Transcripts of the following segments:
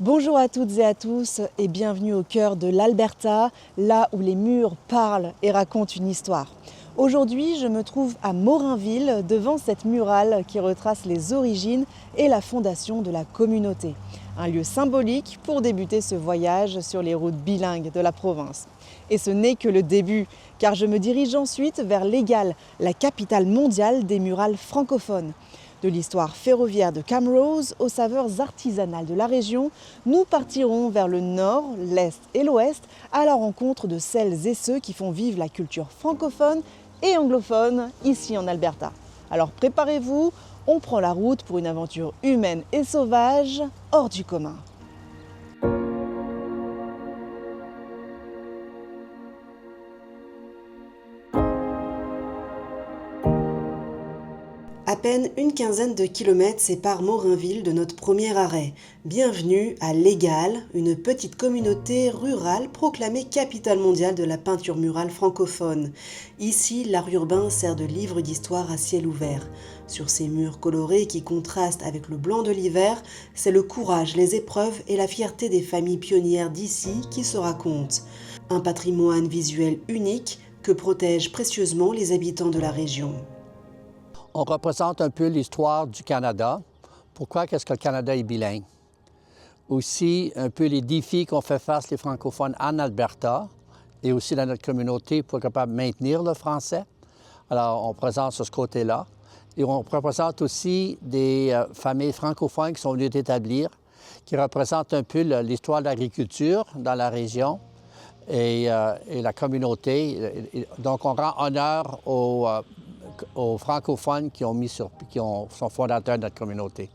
Bonjour à toutes et à tous et bienvenue au cœur de l'Alberta, là où les murs parlent et racontent une histoire. Aujourd'hui, je me trouve à Morinville, devant cette murale qui retrace les origines et la fondation de la communauté. Un lieu symbolique pour débuter ce voyage sur les routes bilingues de la province. Et ce n'est que le début, car je me dirige ensuite vers Locale, la capitale mondiale des murales francophones. De l'histoire ferroviaire de Camrose aux saveurs artisanales de la région, nous partirons vers le nord, l'est et l'ouest à la rencontre de celles et ceux qui font vivre la culture francophone et anglophone ici en Alberta. Alors préparez-vous, on prend la route pour une aventure humaine et sauvage hors du commun. À peine une quinzaine de kilomètres séparent Morinville de notre premier arrêt. Bienvenue à Locale, une petite communauté rurale proclamée capitale mondiale de la peinture murale francophone. Ici, l'art urbain sert de livre d'histoire à ciel ouvert. Sur ces murs colorés qui contrastent avec le blanc de l'hiver, c'est le courage, les épreuves et la fierté des familles pionnières d'ici qui se racontent. Un patrimoine visuel unique que protègent précieusement les habitants de la région. On représente un peu l'histoire du Canada. Pourquoi est-ce que le Canada est bilingue? Aussi, un peu les défis qu'ont fait face les francophones en Alberta et aussi dans notre communauté pour être capable de maintenir le français. Alors, on présente ce côté-là. Et on représente aussi des familles francophones qui sont venues établir, qui représentent un peu l'histoire de l'agriculture dans la région et la communauté. Donc, on rend honneur aux francophones qui sont fondateurs de notre communauté.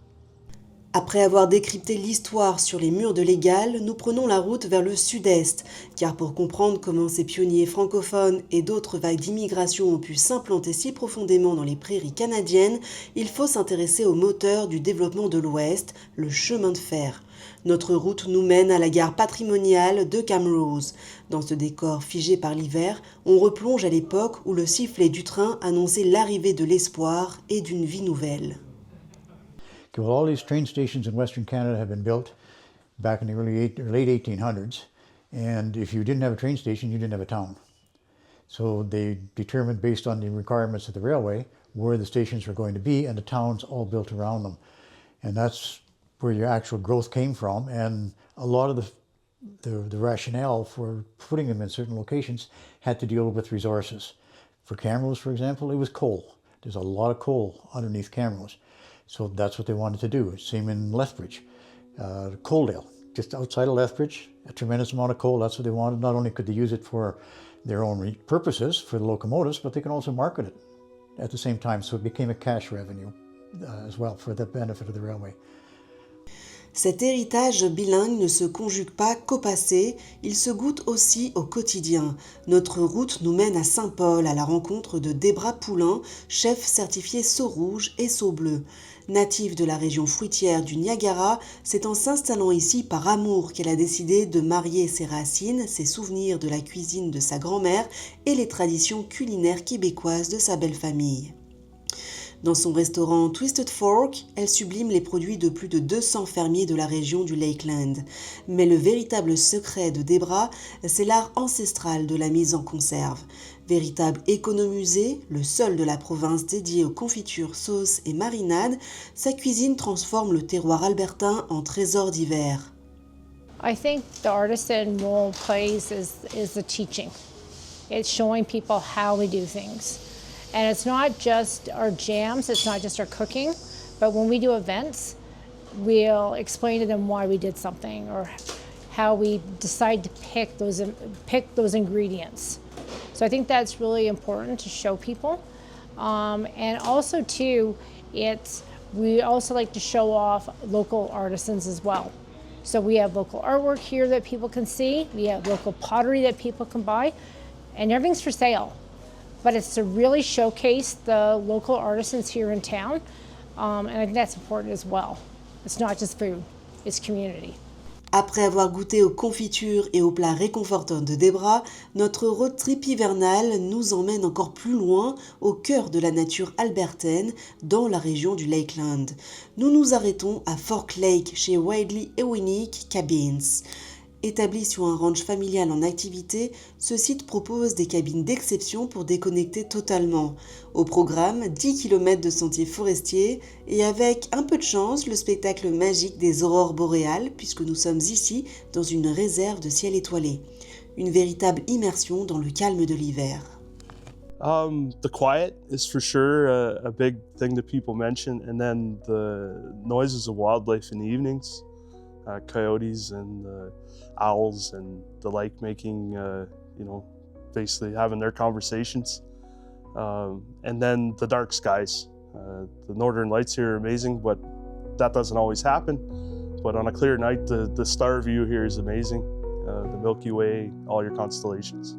Après avoir décrypté l'histoire sur les murs de Locale, nous prenons la route vers le sud-est, car pour comprendre comment ces pionniers francophones et d'autres vagues d'immigration ont pu s'implanter si profondément dans les prairies canadiennes, il faut s'intéresser au moteur du développement de l'Ouest, le chemin de fer. Notre route nous mène à la gare patrimoniale de Camrose. Dans ce décor figé par l'hiver, on replonge à l'époque où le sifflet du train annonçait l'arrivée de l'espoir et d'une vie nouvelle. Well, all these train stations in Western Canada have been built back in the late 1800s, and if you didn't have a train station, you didn't have a town. So they determined, based on the requirements of the railway, where the stations were going to be, and the towns all built around them. And that's where your actual growth came from, and a lot of the rationale for putting them in certain locations had to deal with resources. For Camrose, for example, it was coal. There's a lot of coal underneath Camrose. So that's what they wanted to do. Same in Lethbridge, Coaldale, just outside of Lethbridge, a tremendous amount of coal. That's what they wanted. Not only could they use it for their own purposes, for the locomotives, but they can also market it at the same time. So it became a cash revenue as well for the benefit of the railway. Cet héritage bilingue ne se conjugue pas qu'au passé, il se goûte aussi au quotidien. Notre route nous mène à Saint-Paul à la rencontre de Debra Poulain, chef certifié Sceau rouge et Sceau bleu. Native de la région fruitière du Niagara, c'est en s'installant ici par amour qu'elle a décidé de marier ses racines, ses souvenirs de la cuisine de sa grand-mère et les traditions culinaires québécoises de sa belle famille. Dans son restaurant Twisted Fork, elle sublime les produits de plus de 200 fermiers de la région du Lakeland. Mais le véritable secret de Debra, c'est l'art ancestral de la mise en conserve. Véritable économusée, le seul de la province dédié aux confitures, sauces et marinades, sa cuisine transforme le terroir albertain en trésor d'hiver. I think the artisan role plays is the teaching. It's showing people how we do things. And it's not just our jams, it's not just our cooking, but when we do events, we'll explain to them why we did something or how we decide to pick those ingredients. So I think that's really important to show people. And also too, we also like to show off local artisans as well. So we have local artwork here that people can see, we have local pottery that people can buy, and everything's for sale. But it's to really showcase the local artisans here in town, and I think that's important as well. It's not just food, it's community. Après avoir goûté aux confitures et aux plats réconfortants de Debra, notre road trip hivernal nous emmène encore plus loin, au cœur de la nature albertaine, dans la région du Lakeland. Nous nous arrêtons à Fork Lake, chez Widely Ewinick Cabins. Établi sur un ranch familial en activité, ce site propose des cabines d'exception pour déconnecter totalement. Au programme, 10 km de sentiers forestiers et avec un peu de chance, le spectacle magique des aurores boréales puisque nous sommes ici dans une réserve de ciel étoilé. Une véritable immersion dans le calme de l'hiver. The quiet is for sure a big thing that people mention, and then the noises of wildlife in the evenings. Coyotes and owls and the like making, basically having their conversations. And then the dark skies. The northern lights here are amazing, but that doesn't always happen. But on a clear night, the star view here is amazing. The Milky Way, all your constellations.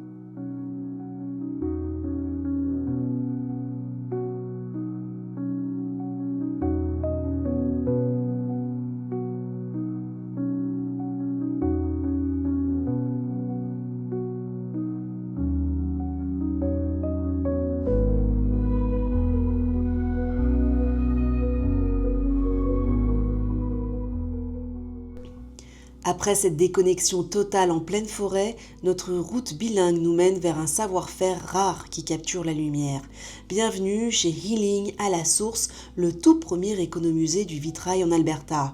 Après cette déconnexion totale en pleine forêt, notre route bilingue nous mène vers un savoir-faire rare qui capture la lumière. Bienvenue chez Healing à la source, le tout premier économusée du vitrail en Alberta.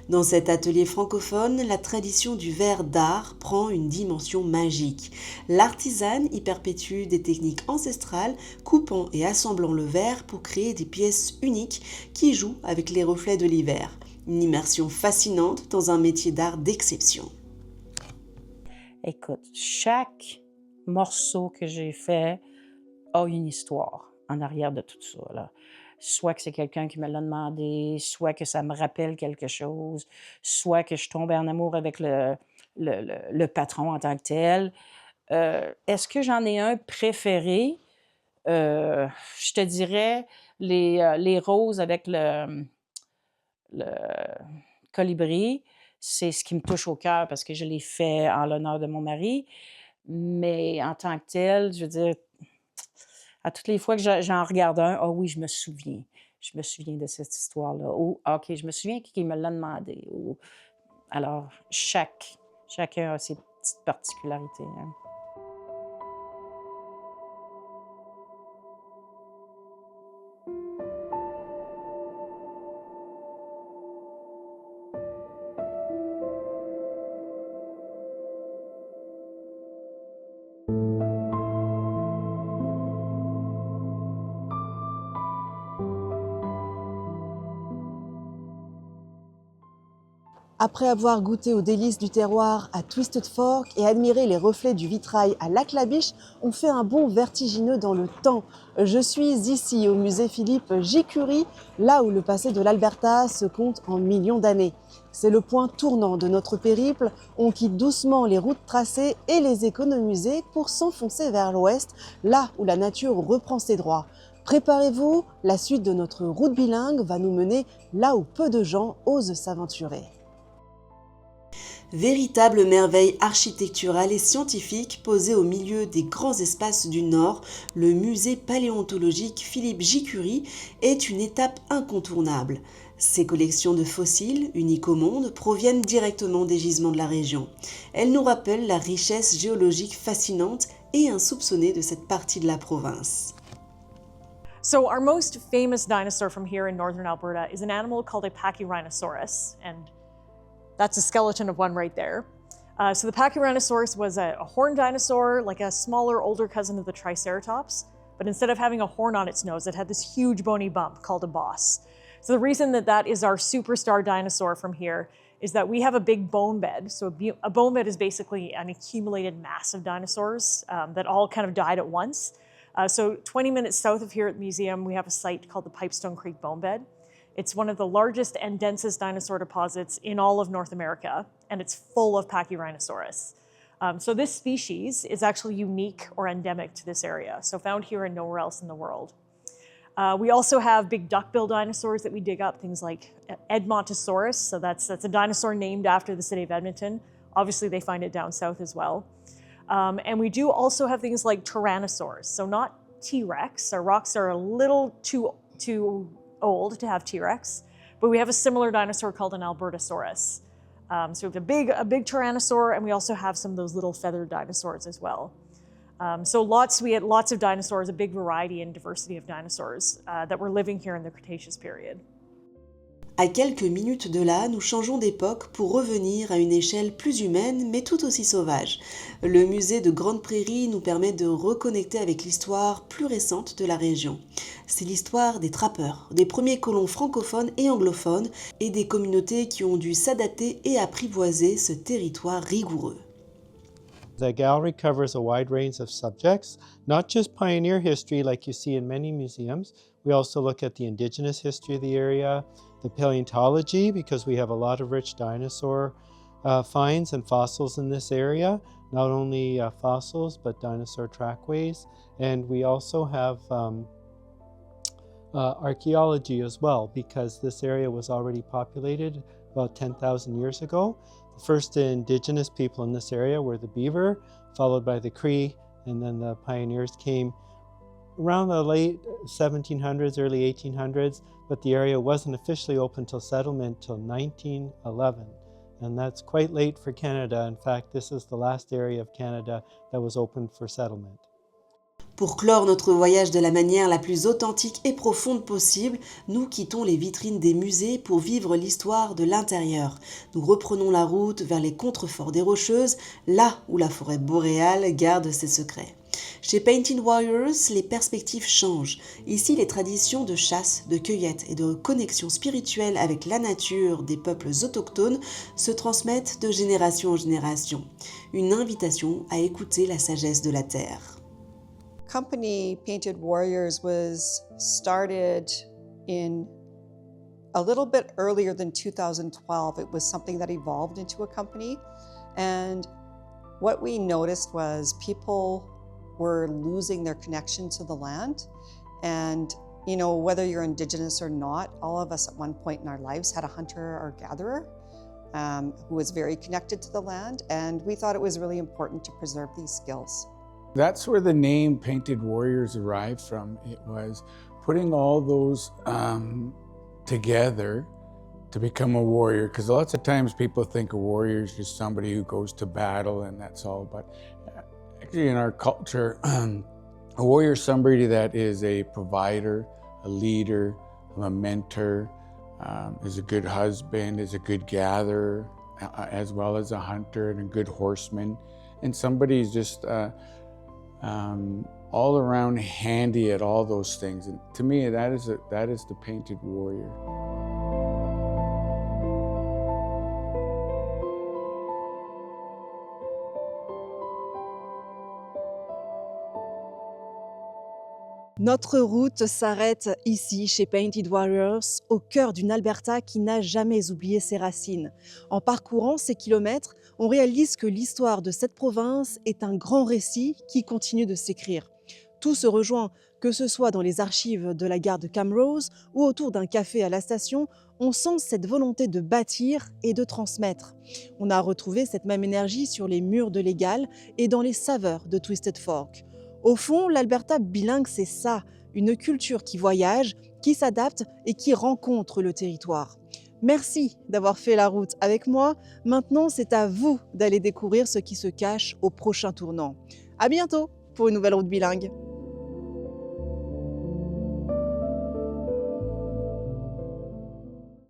Dans cet atelier francophone, la tradition du verre d'art prend une dimension magique. L'artisane y perpétue des techniques ancestrales, coupant et assemblant le verre pour créer des pièces uniques qui jouent avec les reflets de l'hiver. Une immersion fascinante dans un métier d'art d'exception. Écoute, chaque morceau que j'ai fait a une histoire en arrière de tout ça, là. Soit que c'est quelqu'un qui me l'a demandé, soit que ça me rappelle quelque chose, soit que je tombais en amour avec le patron en tant que tel. Est-ce que j'en ai un préféré? Je te dirais les roses avec le colibri, c'est ce qui me touche au cœur parce que je l'ai fait en l'honneur de mon mari. Mais en tant que tel, je veux dire, à toutes les fois que j'en regarde un, oui, je me souviens. Je me souviens de cette histoire-là. Ou, OK, je me souviens qui me l'a demandé. Alors, chacun a ses petites particularités. Hein. Après avoir goûté aux délices du terroir à Twisted Fork et admiré les reflets du vitrail à Lac-la-Biche, on fait un bond vertigineux dans le temps. Je suis ici au musée Philippe J. Curie, là où le passé de l'Alberta se compte en millions d'années. C'est le point tournant de notre périple. On quitte doucement les routes tracées et les économusées pour s'enfoncer vers l'ouest, là où la nature reprend ses droits. Préparez-vous, la suite de notre route bilingue va nous mener là où peu de gens osent s'aventurer. Véritable merveille architecturale et scientifique posée au milieu des grands espaces du Nord, le musée paléontologique Philippe J. Curie est une étape incontournable. Ces collections de fossiles, uniques au monde, proviennent directement des gisements de la région. Elles nous rappellent la richesse géologique fascinante et insoupçonnée de cette partie de la province. So our most famous dinosaur from here in northern Alberta is an animal called a Pachyrhinosaurus, and that's a skeleton of one right there. So the Pachyrhinosaurus was a horned dinosaur, like a smaller, older cousin of the Triceratops, but instead of having a horn on its nose, it had this huge bony bump called a boss. So the reason that is our superstar dinosaur from here is that we have a big bone bed. So a bone bed is basically an accumulated mass of dinosaurs that all kind of died at once. So 20 minutes south of here at the museum, we have a site called the Pipestone Creek Bone Bed. It's one of the largest and densest dinosaur deposits in all of North America, and it's full of Pachyrhinosaurus. So this species is actually unique or endemic to this area, so found here and nowhere else in the world. We also have big duck-bill dinosaurs that we dig up, things like Edmontosaurus. So that's a dinosaur named after the city of Edmonton. Obviously, they find it down south as well. And we do also have things like tyrannosaurs. So not T-Rex. Our rocks are a little too old to have T-Rex, but we have a similar dinosaur called an Albertosaurus. So we have a big tyrannosaur, and we also have some of those little feathered dinosaurs as well. We had lots of dinosaurs, a big variety and diversity of dinosaurs that were living here in the Cretaceous period. À quelques minutes de là, nous changeons d'époque pour revenir à une échelle plus humaine, mais tout aussi sauvage. Le musée de Grande Prairie nous permet de reconnecter avec l'histoire plus récente de la région. C'est l'histoire des trappeurs, des premiers colons francophones et anglophones, et des communautés qui ont dû s'adapter et apprivoiser ce territoire rigoureux. The gallery covers a wide range of subjects, not just pioneer history like you see in many museums. We also look at the indigenous history of the area, the paleontology, because we have a lot of rich dinosaur finds and fossils in this area, not only fossils, but dinosaur trackways. And we also have archaeology as well, because this area was already populated about 10,000 years ago. The first indigenous people in this area were the Beaver, followed by the Cree, and then the pioneers came around the late 1700s, early 1800s, but the area wasn't officially open till settlement till 1911. And that's quite late for Canada. In fact, this is the last area of Canada that was open for settlement. Pour clore notre voyage de la manière la plus authentique et profonde possible, nous quittons les vitrines des musées pour vivre l'histoire de l'intérieur. Nous reprenons la route vers les contreforts des Rocheuses, là où la forêt boréale garde ses secrets. Chez Painted Warriors, les perspectives changent. Ici, les traditions de chasse, de cueillette et de connexion spirituelle avec la nature des peuples autochtones se transmettent de génération en génération. Une invitation à écouter la sagesse de la terre. Company Painted Warriors was started in a little bit earlier than 2012. It was something that evolved into a company. And what we noticed was people were losing their connection to the land. And, you know, whether you're Indigenous or not, all of us at one point in our lives had a hunter or gatherer who was very connected to the land. And we thought it was really important to preserve these skills. That's where the name Painted Warriors arrived from. It was putting all those together to become a warrior, because lots of times people think a warrior is just somebody who goes to battle and that's all, but actually in our culture, a warrior is somebody that is a provider, a leader, a mentor, is a good husband, is a good gatherer, as well as a hunter and a good horseman, and somebody is just all around handy at all those things. And to me, that is the Painted Warrior. Notre route s'arrête ici, chez Painted Warriors, au cœur d'une Alberta qui n'a jamais oublié ses racines. En parcourant ces kilomètres, on réalise que l'histoire de cette province est un grand récit qui continue de s'écrire. Tout se rejoint, que ce soit dans les archives de la gare de Camrose ou autour d'un café à la station, on sent cette volonté de bâtir et de transmettre. On a retrouvé cette même énergie sur les murs de l'Égal et dans les saveurs de Twisted Fork. Au fond, l'Alberta bilingue, c'est ça, une culture qui voyage, qui s'adapte et qui rencontre le territoire. Merci d'avoir fait la route avec moi. Maintenant, c'est à vous d'aller découvrir ce qui se cache au prochain tournant. À bientôt pour une nouvelle route bilingue.